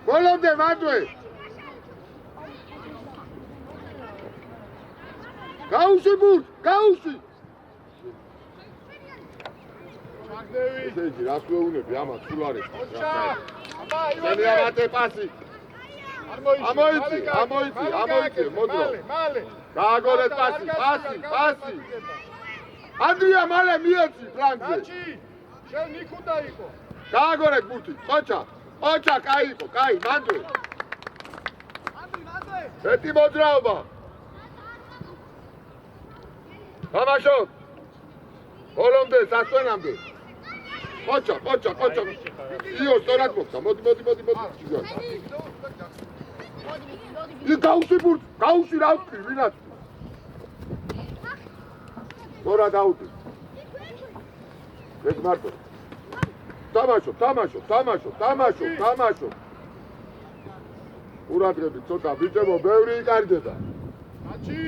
Volante, Matue! Gausi burt, Gausi! ესე იგი, რას ვეუბნები ამას სულ არის. შენი ამათე პასი. ამოიცი, მოდრო. გააგორეთ პასი. ანდრია მალე მიეცი ფლანგზე. შენ ნიკუტა იყო. გააგორეთ ბურთი, ყოჩა, კაი იყო, მანდვე. მეტი მოძრაობა. თამაშობ. ბოლომდე სასვენამდე. ყოჩა. იო, სწორად მოხდა. მოდი. ი გაუსი ბურთი, გაუსი რა ვთქვი, ვინაც. მორა დაუდი. ეს მარტო. თამაშო. ურადღები ცოტა ბიჭებო, ბევრი იკარდება. მაჩი.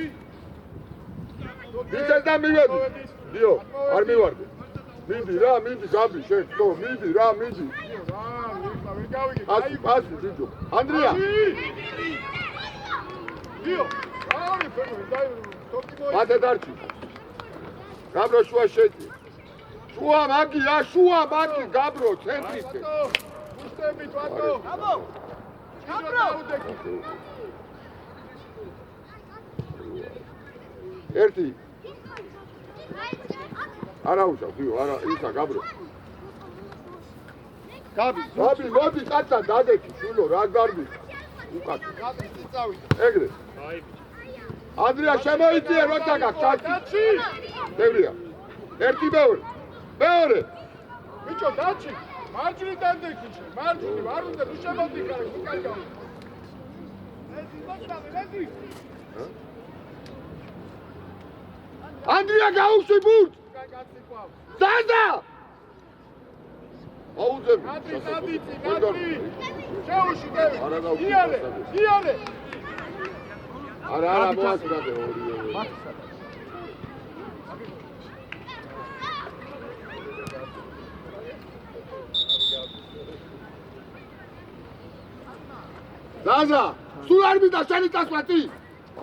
ბიჭებს და მივედი. დიო, არ მივარდი. მიდი, გაბი, შენ, მიდი. პასი, ბიჭო. ანდრია. დიო, მათე დარჩი. გაბრო შუა შეჭი. შუა მაგი, გაბრო, ცენტრისკენ. უსტები თვატო. გაბრო. ერთი. არა უშავ, არა, ისა გაბრო. გაბი, მოდი კაცთან დადექი, შვილო, რა გარბი. უკაცო. ეგრე. ანდრია შემოიწიე, როცა გაქვს ჩაჭი. ბევრია. ერთი მეორე. ბიჭო, დაჭი. მარჯვნით დადექი, მარჯვნით, არ უნდა თუ შემოდიხარ, უკალგავ. მედი. ანდრია გაუსი ბურთ. ზაზა! აუძები. ნადრი. შეუში დევი. იარე. არა, მოასწრადე ორივე. ზაზა, სულ არ მინდა შენი წასვლათი.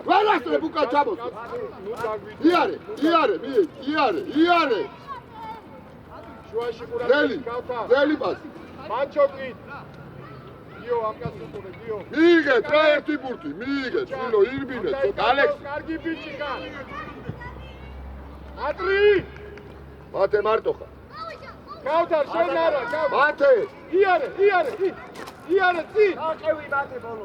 ვერ ასწრებ უკან ჩამოს. იარე. შუაში ყურა ძელი პასი. მაჩოკი. დიო, ამკაცურე, დიო. მიიგეთ რა ერთი ბურთი, შვილო, ირბინე, ცოტა ალექს. კარგი ბიჭი ხარ. ატრი. მათე მარტო ხარ. გავთარ, შენ არა, მათე. იარე, წი. აყევი მათე ბოლო.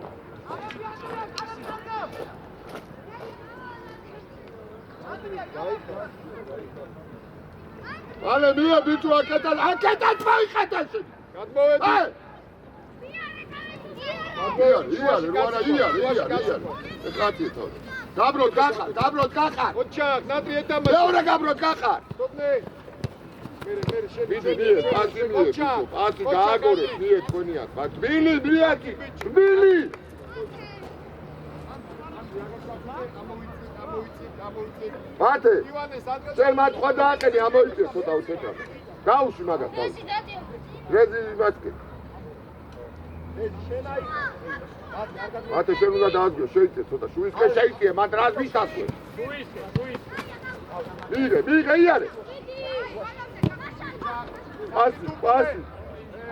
მალე მია ბიჭო აკეთად მოიხატე შენ. გადმოვედი. იარე. ეკრატი თავი. დაბროთ გახარ. ოჩა, ნატრი ეთამა. მეორე გაბროთ გახარ. თოფნე. მერე შენ. მიდი, პასი გააგორე, თქვენია. თბილი. მათე. შენ მათ ხვა დააყენი, ამოიწე ცოტა უთეთრა. გაუში მაგას თავი. რეზი მასკი. მათე შენ უნდა დაადგიო, შეიწე ცოტა, შუისკენ შეიწიე, მათ რას ვისასვე. მიიღე, იარე. პასი.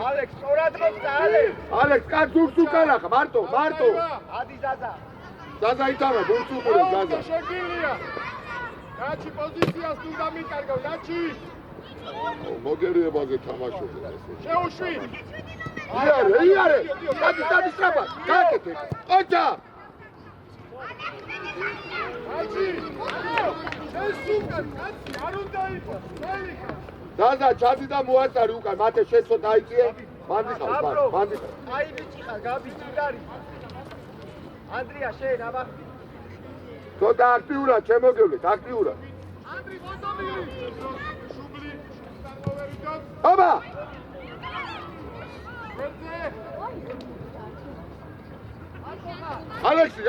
ალექს, სწორად მოხდა, ალექს, კაც დურს უკანახა, მარტო. ადი ზაზა. ზაზა იტანა, დურს უყურე, ზაზა. შეგილია. დაჩი პოზიციას თუ დამიკარგავ, დაჩი. მოგერიებაზე თამაშობენ ესე. შეუშვი. იარე. დადი სწრაფა. გააკეთე. ყოჩა. დაჩი. ეს უკან კაცი არ უნდა იყოს. ზაზა, ჩადი და მოაწარი უკან, მათე შეცო დაიწიე. მანდიხარ. აი ბიჭი ხარ, გაბი ძილარი. ანდრია შენ აბა. ცოტა აქტიურად შემოგევლეთ, აქტიურად. ანდრი გონდომილი. შუბლი. წარმოვერიდოთ. აბა!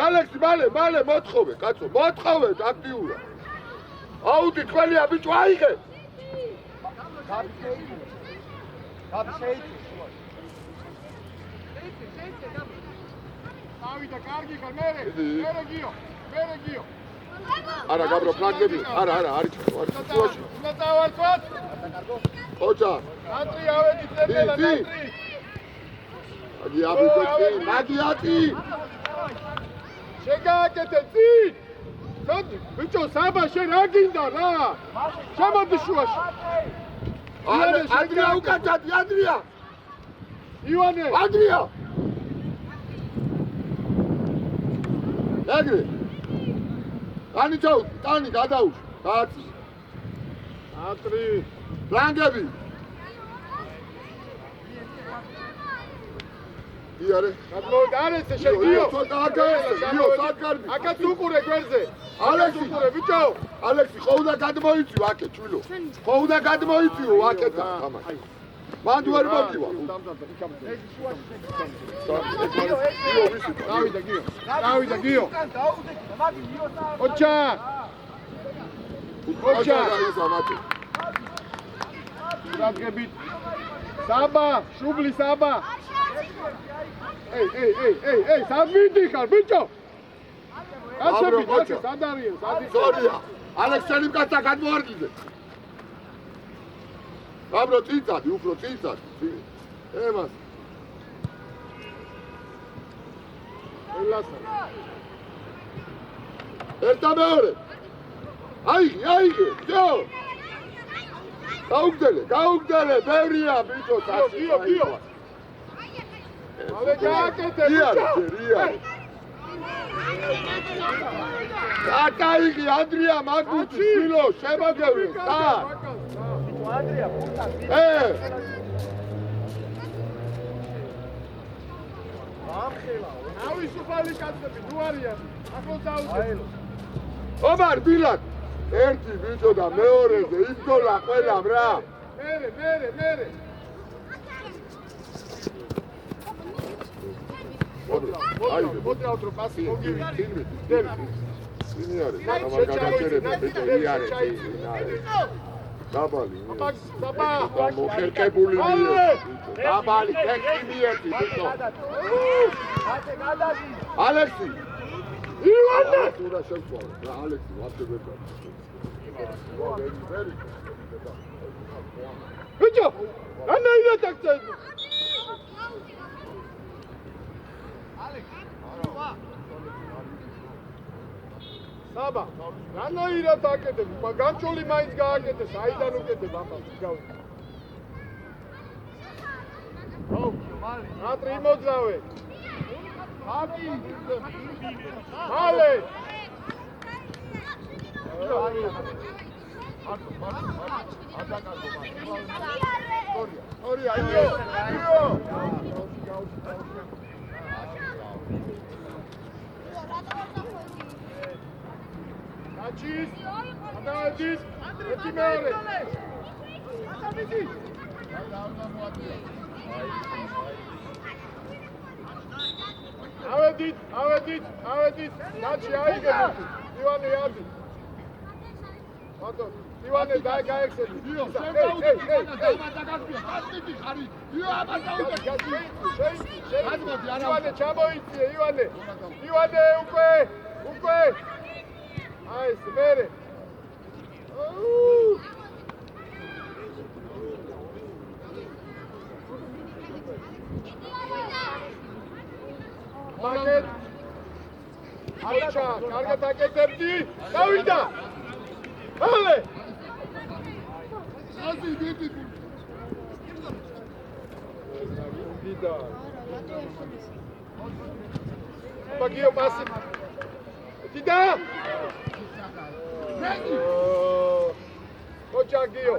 ალექსი, მალე მოთხოვე, კაცო, მოთხოვე აქტიურად. აუდი თქვენია ბიჭო, აიღე. ავიდა კარგი ხარ, მერე გიო. არა, გაბრో, ფლანგები, არა, არის შუაში. უნდა დავარქვათ. ოჯა. ნატრი ავედი წერდა ნატრი. მაგიატი. შეგააკეთე წი. ბიჭო, საბა შენ რა გინდა რა? შემოდი შუაში. ადრია უკაცათი, ადრია. ივანე. ადრია. ეგრე. ტანი გადაუშვი, კაცი. ნატრი. ფლანგები. იარე. გადმოვიდარეთ შეგიო. ცოტა აგაესე, საკარბი. აკაც უყურე გვერდზე. ალექსი, უყურე ბიჭო. ალექსი, ხოვდა გადმოიწვიო აქეთ, ჩვილო. ხოვდა გადმოიწვიო აქეთ თამაში. მან ვერ მოგივა. დავიდა გიო. ოჩა. რადგებით. საბა, შუბლი საბა. ეი, სამიდი ხარ, ბიჭო. კაცები, სად არიან? სორია. ალექსელი მკაცა გადმოარგიზე. გაბრო წიწადი, უფრო წიწადი. ემას. ელასა. ერთა მეორე. აიღე, ჯო. გაუგდელე, ბევრია ბიჭო, გიო. ალე გააკეთე, რია. აკაიღი, ანდრია, მაგუჩი, შვილო, შემოგევლე, და. ანდრია, პუტა. ავისუფალი კაცები, ნუ არიან. ახლოს დაუძე. ომარ ბილად. ერთი ბიჭო და მეორეზე იმდოლა ყველამ რა. მერე. მოდი ავტრო პასი მოგივი. ინი არის, ამარ გადაჭერები ბიჭო, არის. დაბალი. დაბა. მოხერკებული მიეთი. დაბალი, ტექნი მიეთი ბიჭო. ალექსი. ივანე. თურა შეგვაქვს. რა ალექსი, ვაფდებოდა. ბიჭო, რანაირად აქცენტი? საბა, რანაირად აკეთებ? განჭოლი მაინც გააკეთე, საიდან უკეთებ ამას? ნატრი მოძრავე. მალე. ორია. აჩის. ადადის. ერთი მეორე. ავედით. ნაჩი აიგე. ივანე არდი. ბატონ, ივანე გაექსები. ივანე ჩამოიწიე, ივანე უკვე. აი, მერე. მაგეთ. აჩა, კარგად აკეთებდი. დავიდა. ჰალე. აზი დიდი. დიდა. მაგიო პასი. დიდა. ოჩა გიო.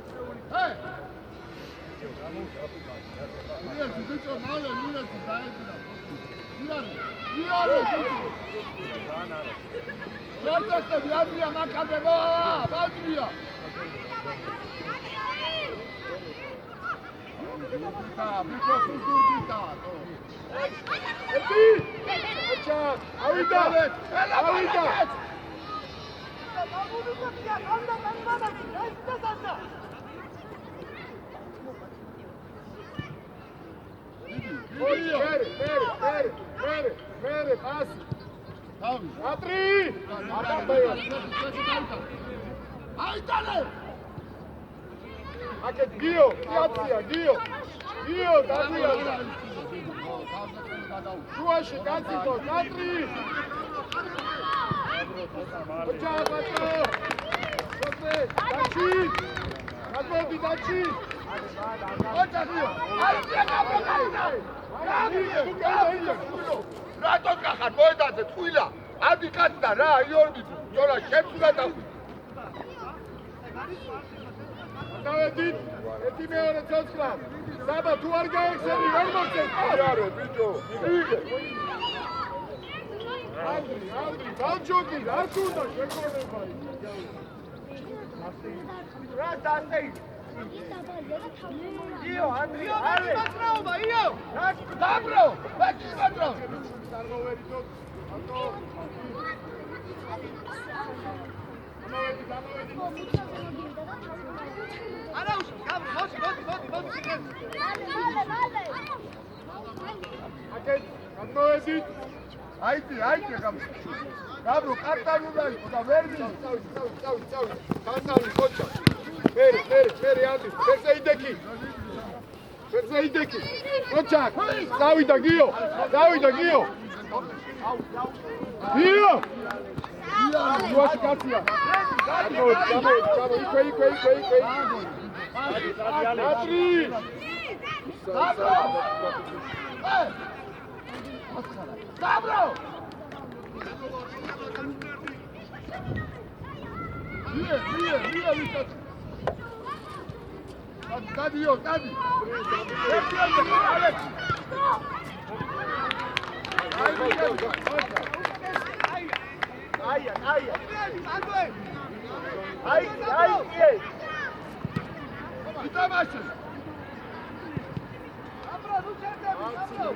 ჰე. მიერთი ბიჭო, მალე მიერთი დაეძინა. იარე. ვარდასები ადრია მაკაბება, ბალდია. Gio, Daniel. Șuașe, dați-o, Natri! Băcea, băcea! Șope, daci! Natri, daci! Băcea, Gio! Hai, რა თქმა ხარ მოედანზე თუილა ადი კაცდა რა იორბი ჯორა შეფულა და დავედით ეთი მეორე ცოცხლად საბა თუ არ გაეხსენი ვერ მოწეს არა ბიჭო იგე ანდრი ბალჯოკი რა თუნდა შეგონება რა დასე იო ანდრი არის მატრაობა იო რა დაბრო ბაჭი მატრა წარმოვედით ატო არა უშ მოდი შეგეთ აკეთ გამოვედით აიტი გაბრო კარტანულა იყო და ვერ წავი განსავლი ხოჭა მერე ანდრი ფერზე იდექი ხოჭა დავიდა გიო Luași cația! Ceamă, ică! Natri! Dabro! Vie, uitați! Dadi! Alex! Aia! Uite mașă! Abra, nu certe, abra!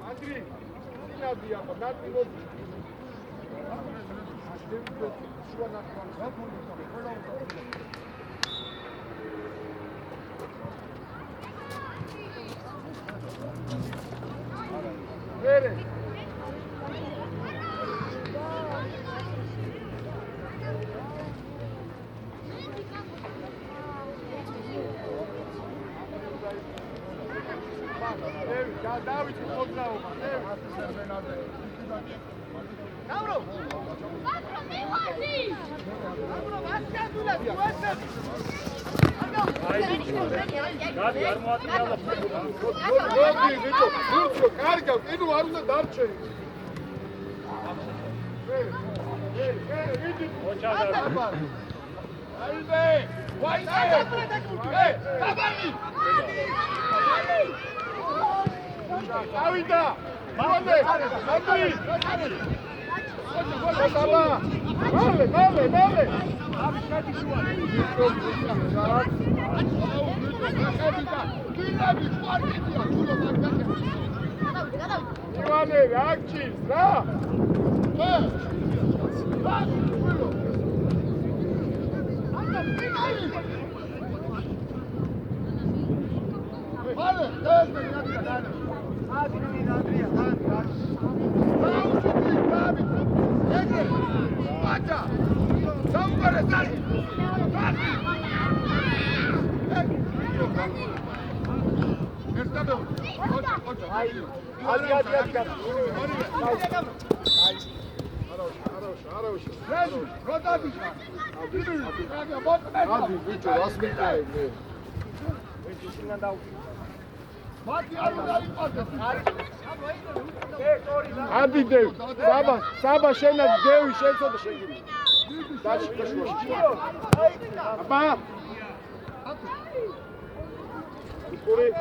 Andri, cine abia, mă, n-ați văzut. Vere. David poznał, Gabro! Davida! Male! Andri! Male! Ivane, reakciji, zna! Male, Pacha! Somebody, Andi Dev, Saba შენად დევი შეცოდა შეგირი. აბა. იკური.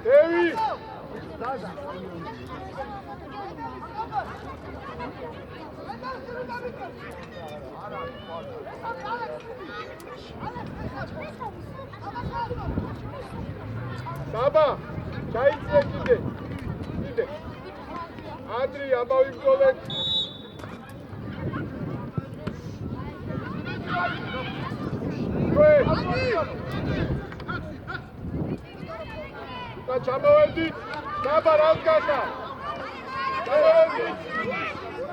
Devi! Saba! Çayıtsiye gidi. Gidi. Andri, abavim kolek. Da çamaverdit. Saba razgata. Çamaverdit.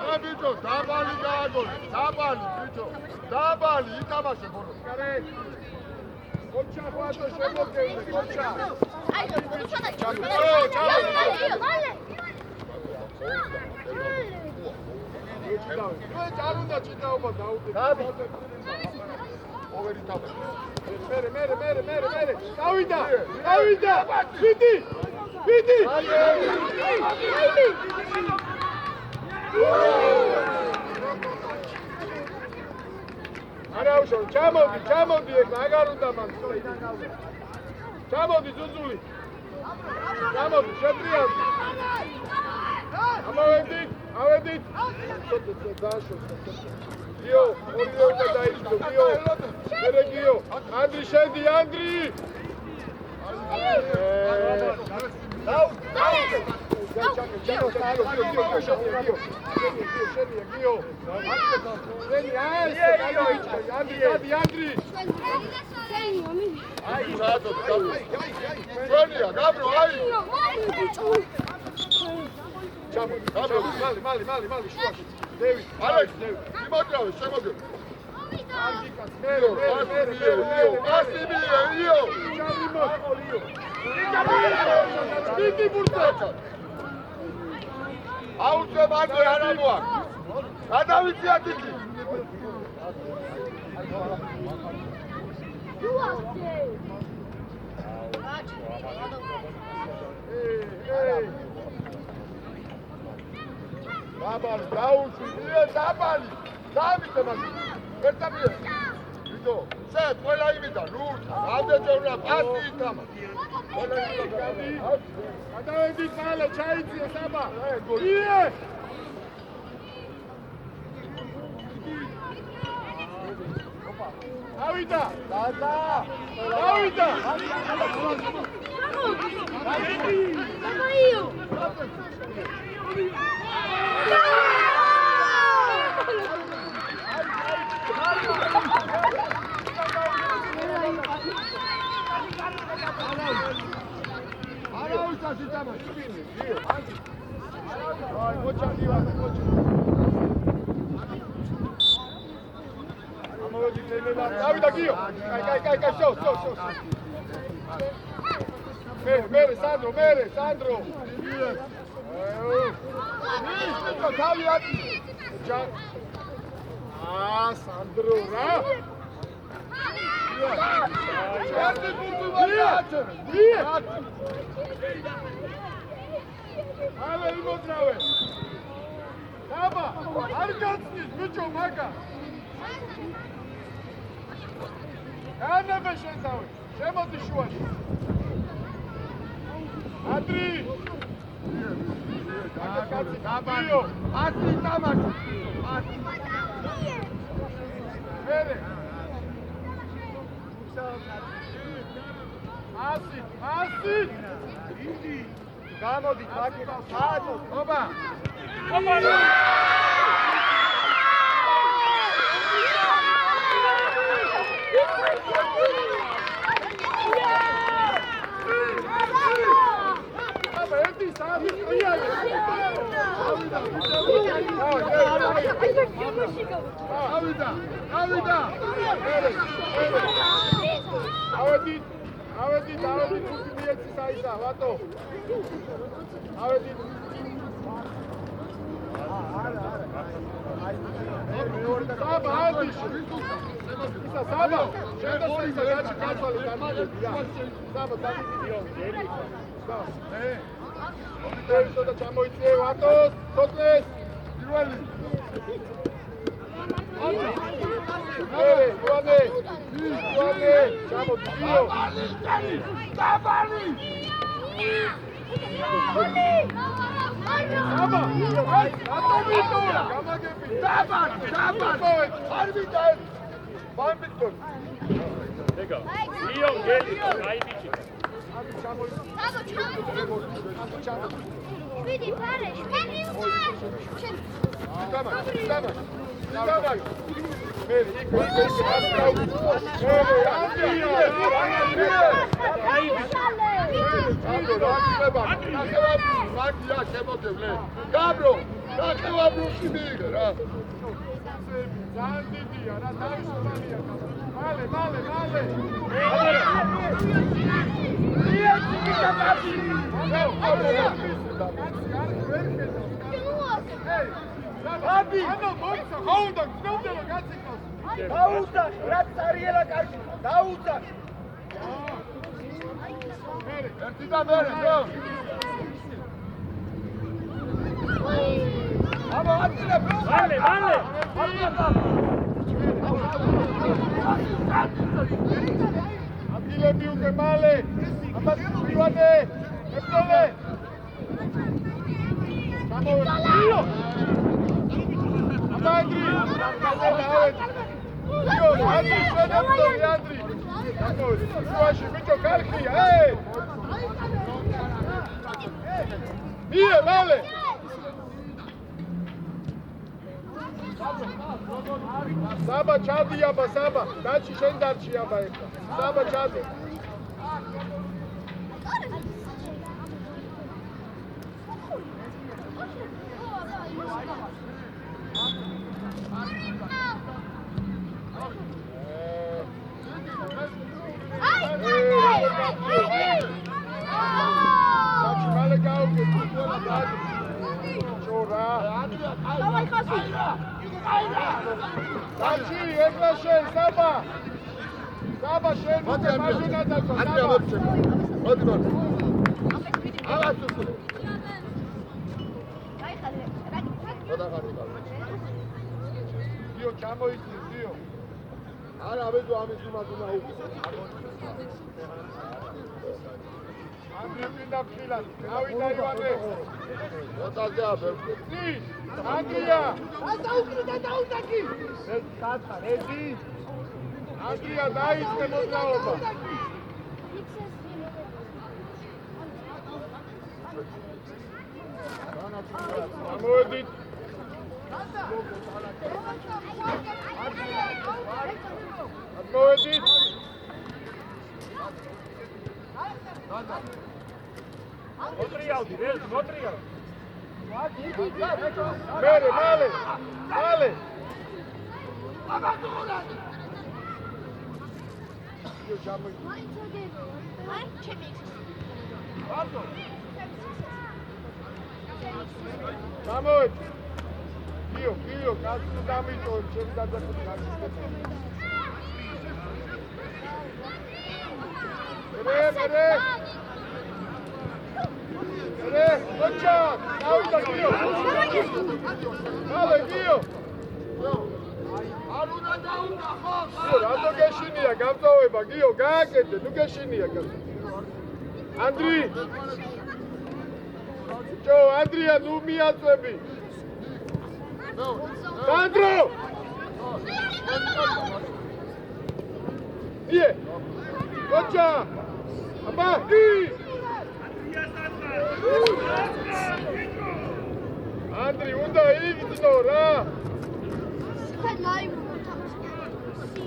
Ha bicho, dabali gaagol. Dabali bicho. Dabali itamaşe bolo. Kare. Koça fato şemokevne, koça. Haydi, koça da. Çarunda çitaoba daude. Overi tava. Mere. Davida. Vidi. Arauşon, çamodi ekla, agarunda man. Çamodi Zuzuli. Çamodi, şetriyan. Amavendit. Gio, Oriol da daisto, Gio. Mere Gio. Andri Shendi, Andri. Andri. Mali, şuaş. David, Alex, Dimotro, şemogö. Mere. Vidi burada. Auto mando yanamoa. Adaviti atiki. Hey. Dabali, Dauši, nije Dabali. Davite nas. Vertamije. Vido, sad, tvojla imida, nužna. Radeće ona, pasti tamo. Kada je biti male čajici je Saba. Nije. Davida. Davida, Gio! Cai, show! Mere, Sandro! Sandro, Ale imodrave! Saba, argatsniz, bicho, maga! Anebe šezave, šemoti šuvaš! Andri! Bio! Ati tamak! Vere! Asit! გამოდით მაგება საათო ობა ერთი საათი ყიაა ავიდა ავედი ხუთი მიეცი საისა ვატო ავედი საბა ავდიში ისა საბა შენდა ისა გაჩი კაცვალი გამიგებია საბა დაგიდიო ეს და ჩამოიწე ვატოს სოთლეს პირველი ვანე ჩამოდიო დაბალი აბა აი ატომიტო გამაგები დაბალი არ ვიდა ბამბიტო ეგა იო გელი აი ბიჭი ვიდი ფარე შენი დავაი მე იქ აი მაგია შემოდევლე გაბრო დახევა ბრუში მიიღე რა ძალიან დიდია რა დაისვანია მალე აბი ანუ მოიცა ხაუნდა გწევდება გაციკავს დაუცა რაც არიელა კარგი დაუცა ერთი და მერე ნო აბა ატილე მალე ატილე მიუკე მალე აბა ვივანე ეტოლე ჩამოვიდიო აბაი იო ანი შედევდო ანდრი ჩამოვიდი ბიჭო კარგია მie მალე საბა ჩადი აბა საბა დაჩი შენ დარჩი აბა ეხლა საბა ჩადი давай хаси დაჩი ეხლა შენ საბა შენ მაჟინა დაკო საბა მოდი ალასუსო აი ხალე ხოდა ხარიბა დიო ჩამოიწი დიო არა ვეძო ამის უმაზუნა უკი ანდრია ფილად ავიდა ივანე ხოდაზე აბერკი ანდრია დაუჭი ეს კაცა რედი ანდრია დაიწყე მოძრაობა ამოდით ამოდით მოტრიალდი რე მოტრიალ მერე მალე იო ჩამოი აი ჩემი ვარდო ჩამოი გიო კაცი დამიწო ჩემი გადაწყვეტი გადაწყვეტი Re, ocha, auta Gio. Vale, Gio. Aluna dauta, ხო. რატო გეშინია გამწოვება, Gio, გააკეთე, ნუ გეშინია კაცო. ანდრი. ჯო, ანდრია, ნუ მიაწვევი. სანდრო. Ie. Ocha. Აბა, ი. ანდრი უნდა იგდო რა Super live თამაში.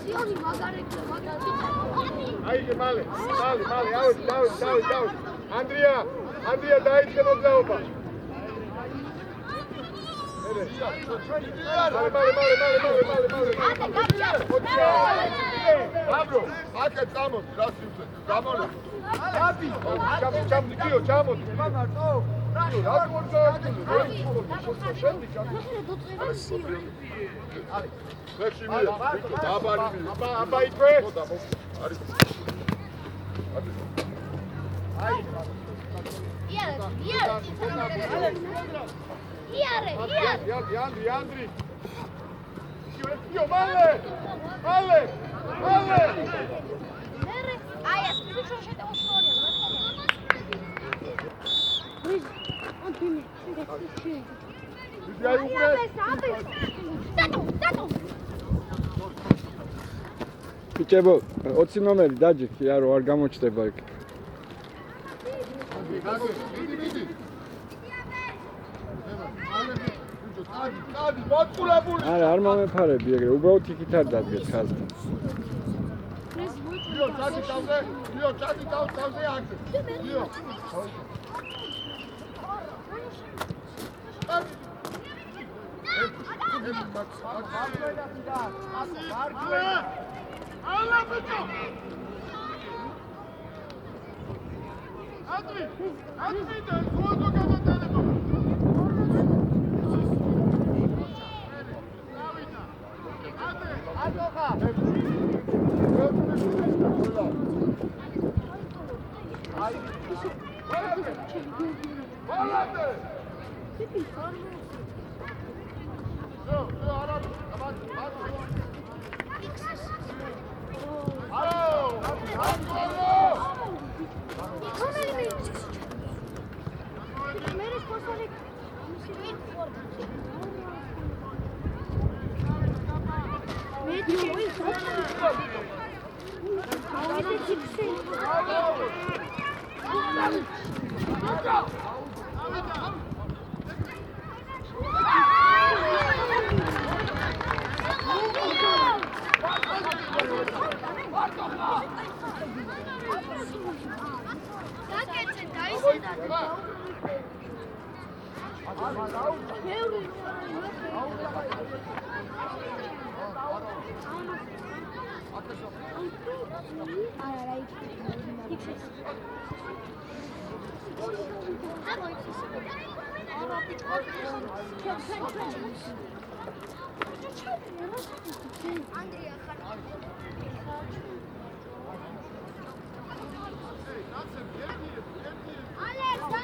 სიონი აიგე მალე ავეთ ანდრია დაიწყე მოგზაობა აბრო აკეთ წამოდი რა სიმწე გამოდი ჩამოდი მამარტო რა Andri. Io male. Pichebo, 20 ნომერი დაჯიქი რა რო არ გამოჩდება იქ. არა, არ მომეფარები ეგრე, უბრალოდ იქით არ დადგეს ხაზი. Io czasy tamte akcje. Io.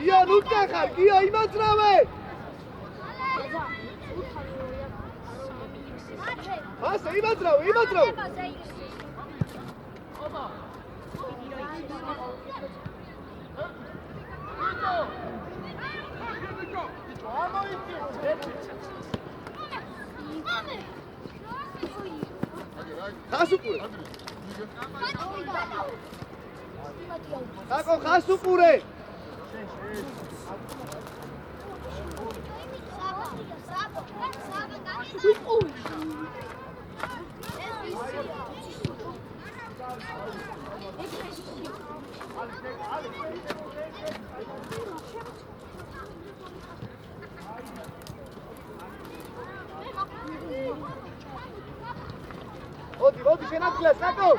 Io non cacca, io immaginavo. Ah, sei immaginavo. Ხასუპურე. მოდი შენახლა საკო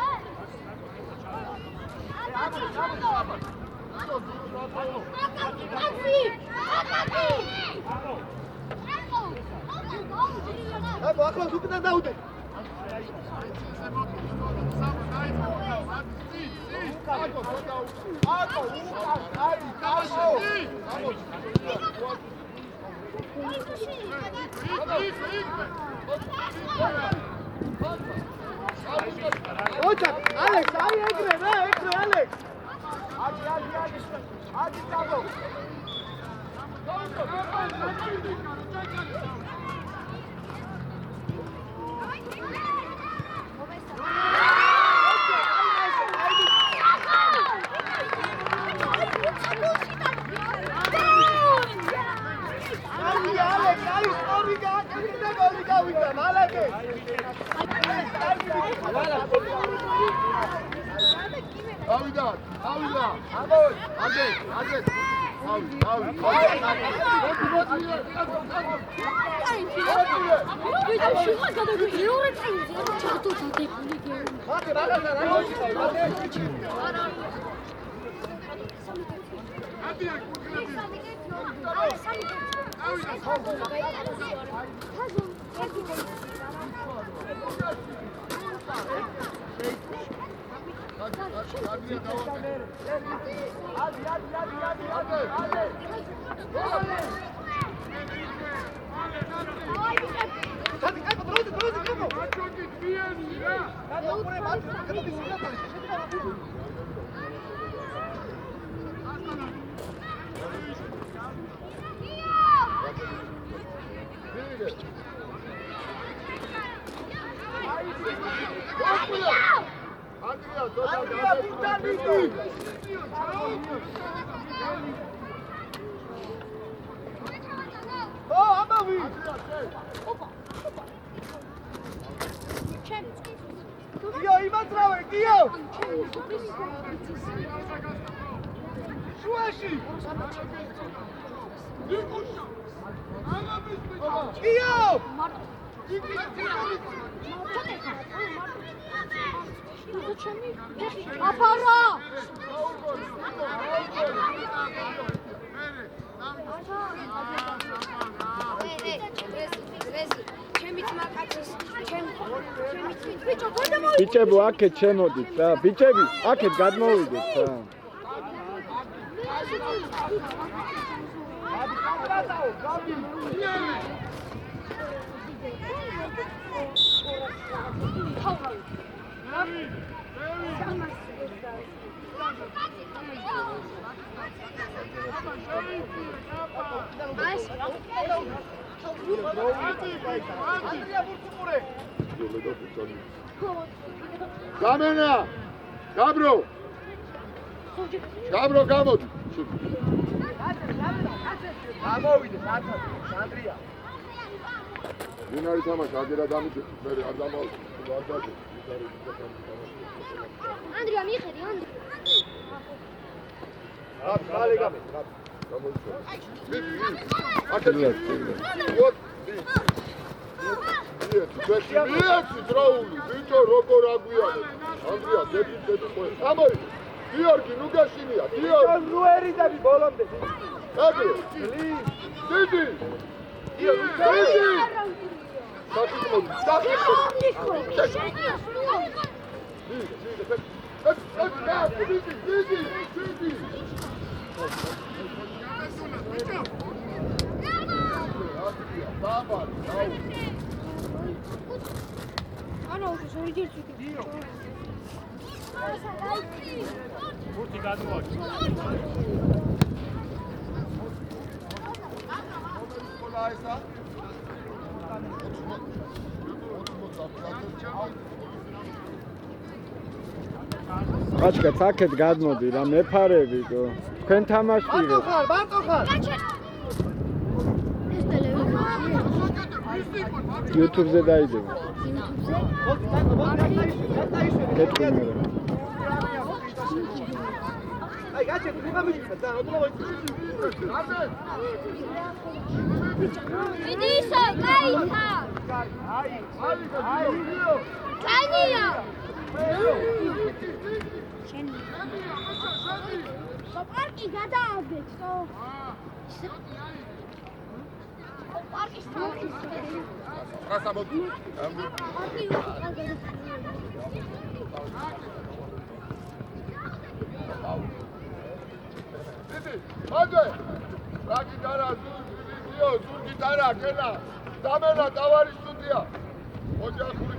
აკო ახლოს უკიდან დაუდე ოჯახ ალექს აი ეგრე ალექს ადი წავო გოლი გავიდა, მალაგე. ავიდა. აგე. Gio, იმაძრავე, გიო! შუაში! გიო! აფარა! ბიჭებო, აქეთ შემოდით რა. ბიჭები, აქეთ გადმოვიდეთ რა. გამენა! გაბრო, გამოდი. გამოვიდეს, ანდრია. ვინ არის თამაში? აგერა დამიჯე, მე არ დამავალ. ანდრია მიხედი, ანდრია. მალე გამე. მიეცი დროული, ბიჭო, როგორ აგვიანე. ანდრია, დედი qoe. ამოი. გიორგი, ნუ გაშინია. გიორგი, ნუ ერიდები ბოლომდე. აგრე. დიდი. დიდი. საკითხი. ანა უშო ვიჯერცი. ფურთი გადმოაჩი. ბაჭკა, აქეთ გადმოდი რა, მეფარები გო. თქვენ თამაშირო. მარტო ხარ. ეს ტელევიზია. YouTube-ზე დაიდება. კეთილი. აი, გაჩერდი, მიღამიჭირდა და ოდნავ ვიცი. ვიდი ისო, გაიცა. კანია. შენი. პარკი გადააგდეთო. პარკის თავი. გასაბოდი. მოდე რაგი დარა ზურგი დარა კენა დამენა ტავარის სტუდია ოჯახური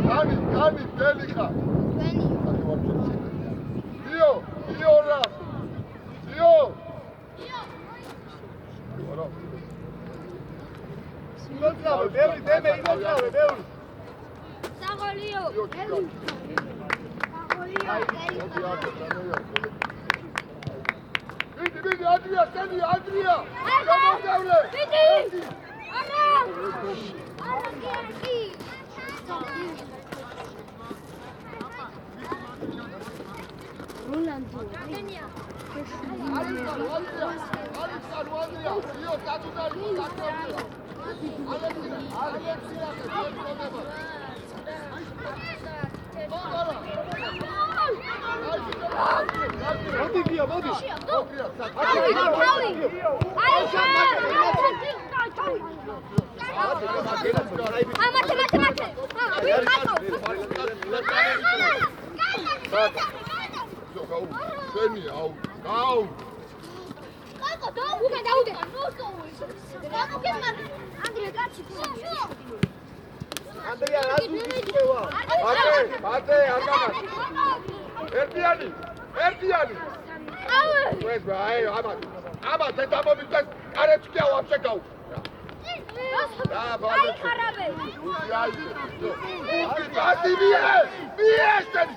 ყავს განი დელიხა დიო რა დიო იმოძრავე, ბევრი დემე იმოძრავე, ბევრი. საღოლიო. Vidi, Adria, Adria! Come on, Vidi! მოდი გია, მოდი. ანდრია, რა ძუძივა? მათე, არ გამარ. ერთიანი. ეს აი, აბა დედამომიწეს კარეთს კი ავაბშე გაუ. აი ხარაბე. აი, მიესტენ.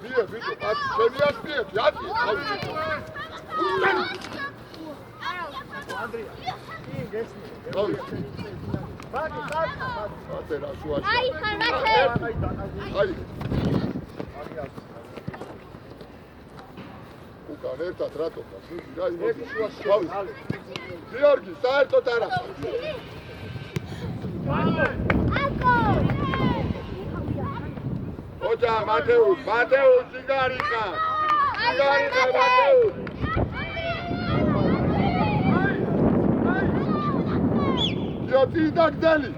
Bier, bitte, was Bier, ja, Georgi, saertod არა. ოჯა მათეუს, სიგარიკა. მათეუს. Იოთი დაგდელი.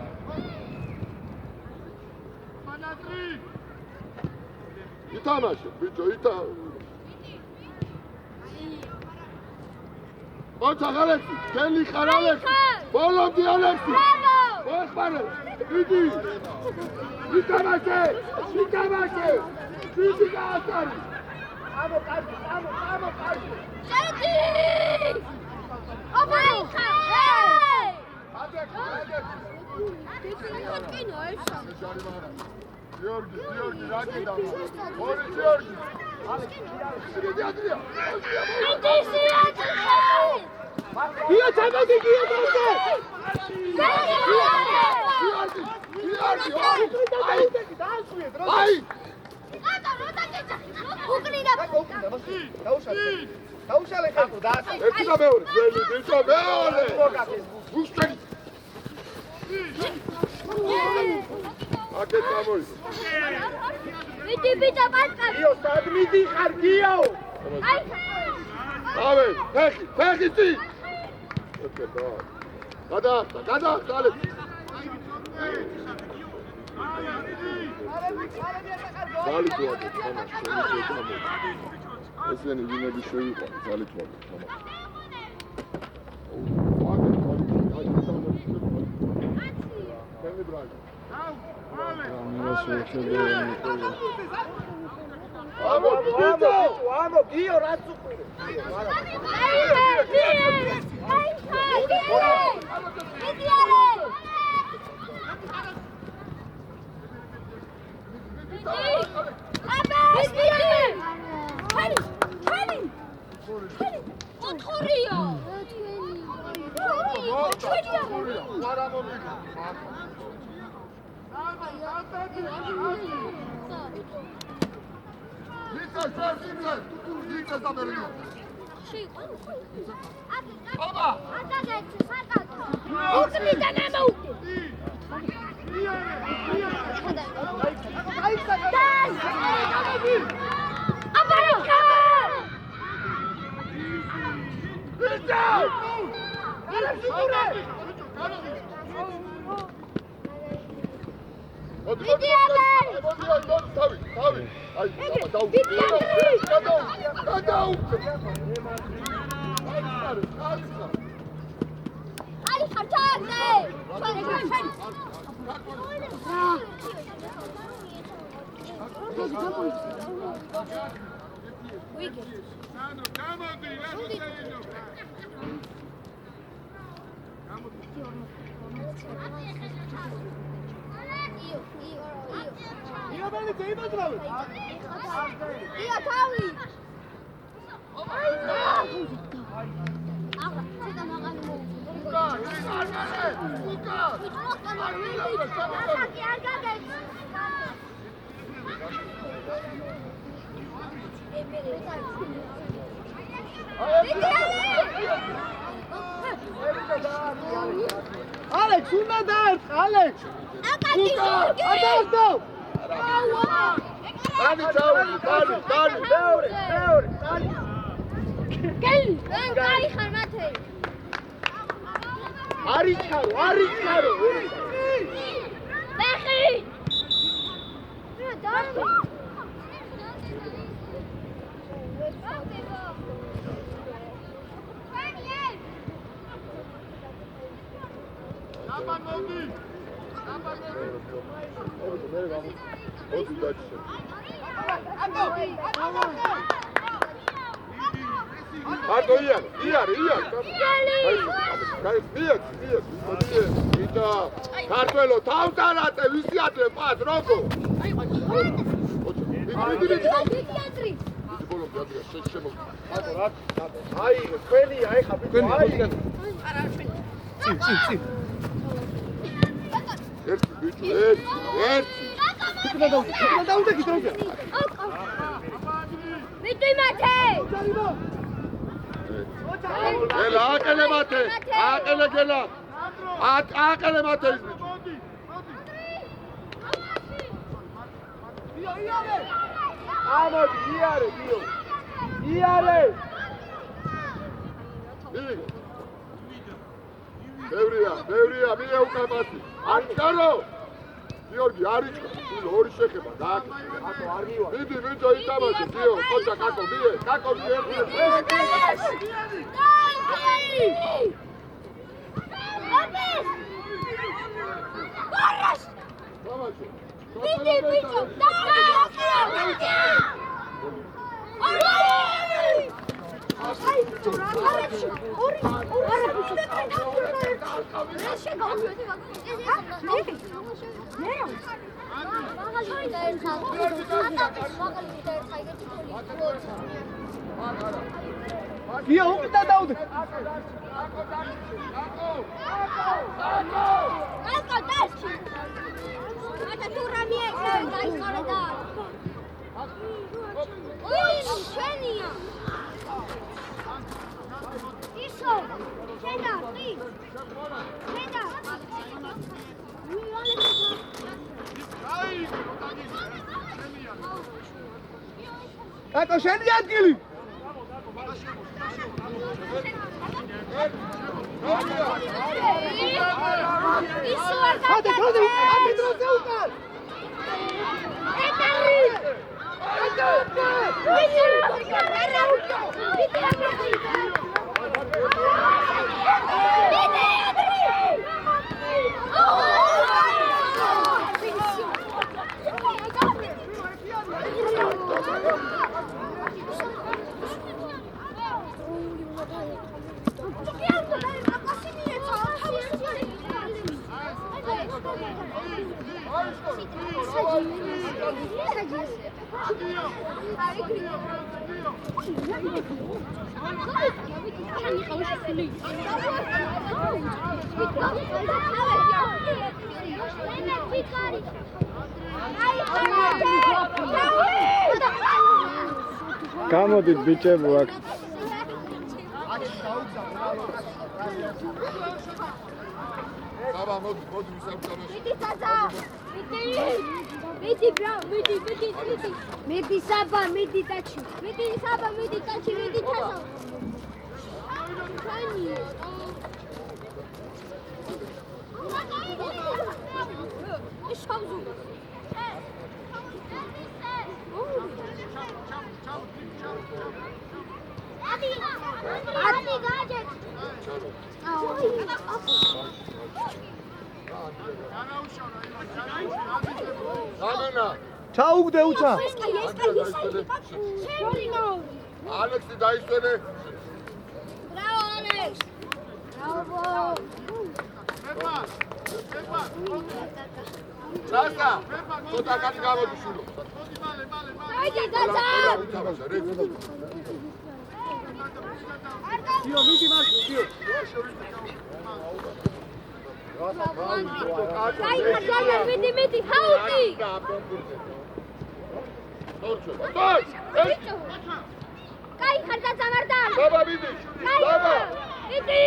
ითამაშე, ბიჭო, ოჩა ალექსი, გელი ხარ ალექსი. ბოლომდე ალექსი. მოხმარე, დიდი. ითამაშე. დიდი გაასარი. ამო კარგი. შედი! აბა ხა! Georgi, რა კიდავა? ორი Georgi. Გია ჩამოდი, გია დავდე. აი! დაუშალე ხალხო და ერთი და მეორე, ძველი ბიჭო, მეორე. უსწრები. აკეთ ამოი. მიდი ბიჭო, პასკალ. გიო, სად მიდიხარ, გიო? აი! ავე, ფეხი წი. გადაახტა, ალე. ზალიტვადი, თამაშ, შემიძლია. ესენი ვინები შეიყო, ზალიტვადი, თამაშ. ამო, გიო, რაც უყურე. ალექს უნდა დაერთ ალექს დანი ჩაული დანი მეორე დანი გელი კაი ხარ მათე არის ჩარო ბეხი დანი ოდი დაჩე არტო იარ კაი მიეც იტა ქართველო თავს არატე ვისი ატე პას როგორ აი ყველია ეხა ერთი ბიჭო ერთი დაუდეკი დროზე მიტი მათე გელა აკელე მათე აკელე გელა აკელე მათე ის ბიჭო ამოდი იარე ბევრია მie უკამათი არ ჩარო გიორგი არის ორი შეხება დააკეთე ატო არ მივა მიდი ბიჭო იტამაშე გიო ხოჭა კაკო მie კაკო ერთი მიტი ბიჭო გია უნდა დაუდე აკო შენი ადგილი გამოდით ბიჭებო აქ აბა მოდი ვისამთავროს მიტი თაცა მიტი ბრა მიტი მიტი საბა მიტი ტაჩი მიტი თაცა ხანი ეს ხავზუ აბი გაჯეთ გამენა ჩაუგდე უცა ალექსი დაისვენე ბრავო ალექს ჩასა ცოტა კაცი გამოდიშულო აიდი დაცა უთამაშა რეცი დიო მიდი მასი დიო აი ხარჯალა მიდი ჰაუტი კაი ხარჯა წამარდა ბაბა მიდი ბაბა მიდი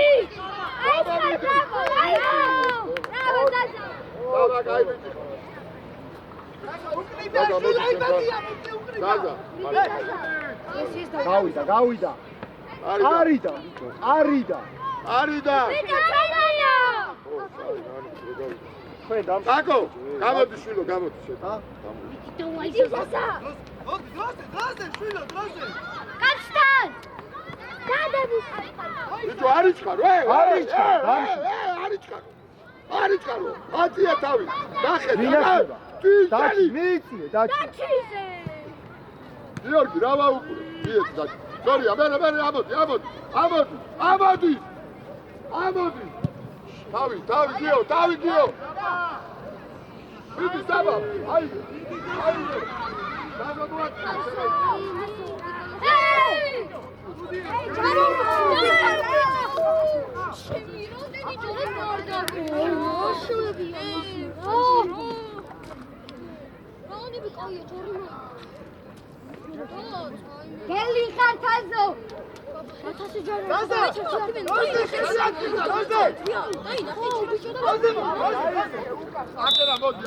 აი ხარჯა ბრავო დაჟა ბაბა კაი მიდი გავიდა არიდა არიდა აკო გამოდი შვილო გამოდი შენ კაცთან დადების ბიჭო არიჩქარო არიჩქარო აწია თავი ნახე დაჩი მიწიე დაჩი გიორგი რა ვაუყურე მიეც დაჩი სორია მე ამოდი თავი გიო მიდი საბა აი გელი ხართაზო აკერა მოდი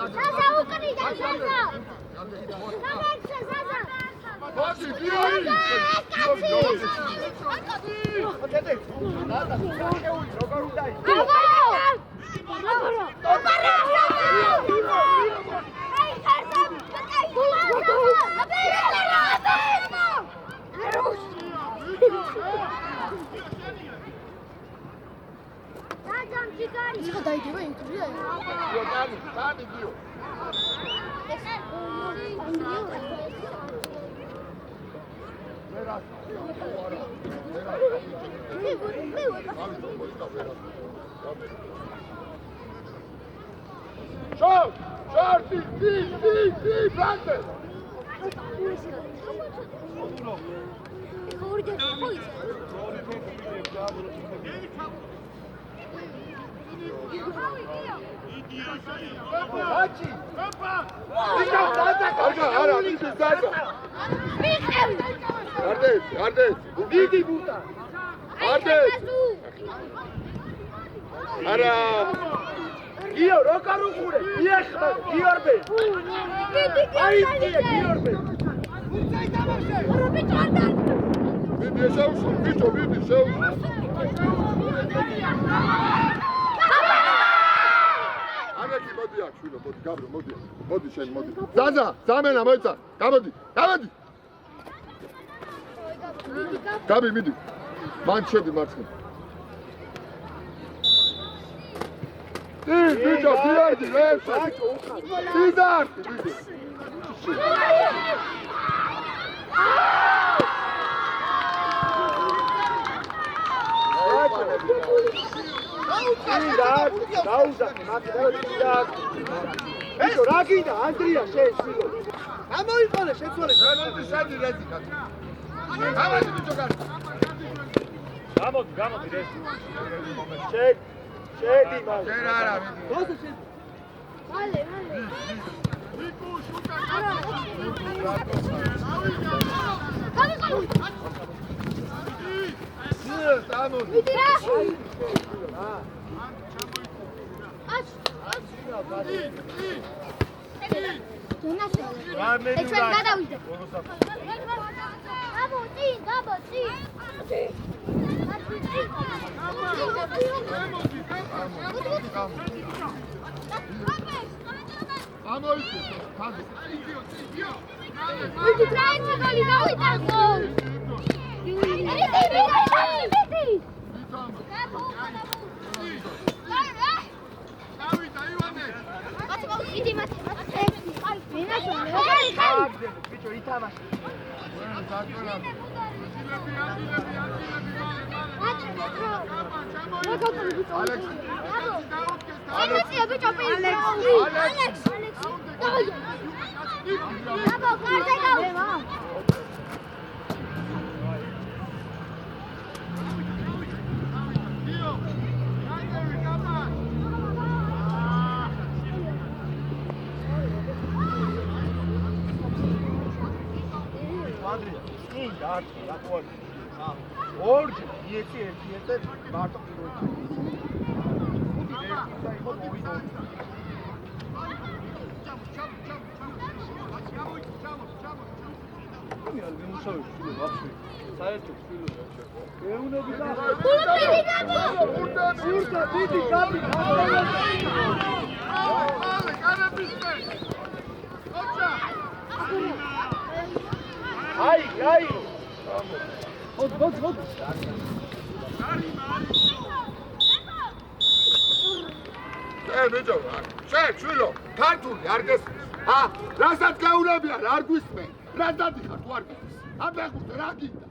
მოდი Shorty, Brande! Io rokaru kure, iexma, Giorbe. Ai, Giorbe. Vidi, šaušu, bićo, vidi, šaušu. Aneki, modi jak, švilo, modi, Gabro, modi šen, modi. Zaza, za mena, mojica, kamodi. Gabi, vidi. Man šedi, Marcin. Bićo, Giorgi, lepše. Sidar, vidi. Ето, რაგინა, ანდრია, შენ სულო. გამოიყოლე, შეცვალე. რანოდი სადი რეზიკა. გამოდი ბიჭო გარ. გამოდი ეს. შედი მაგ. შენ არა ვიდი. დოსო შენ. მალე. ვიკუ შუტა. Vamos! მიდი რა. ჩვენ გადავიდეთ. გამოდი. მიდი ტრაიჩი გოლი გავიტანო. მიდი. Иди, мать. Bicho, ითამაშე. Алексей, bicho, Alex. Bravo, carga. მარტო რატო არის? ორჯერ ერთი ერთ მარტო პირველი. აი ბიჭო, შვილო, ქართული არ გესმის. რასაც გაუნებიან, არ გვისმენ. რა დადიხარ თუ არ გესმის? აბა ხუთე რა გინდა?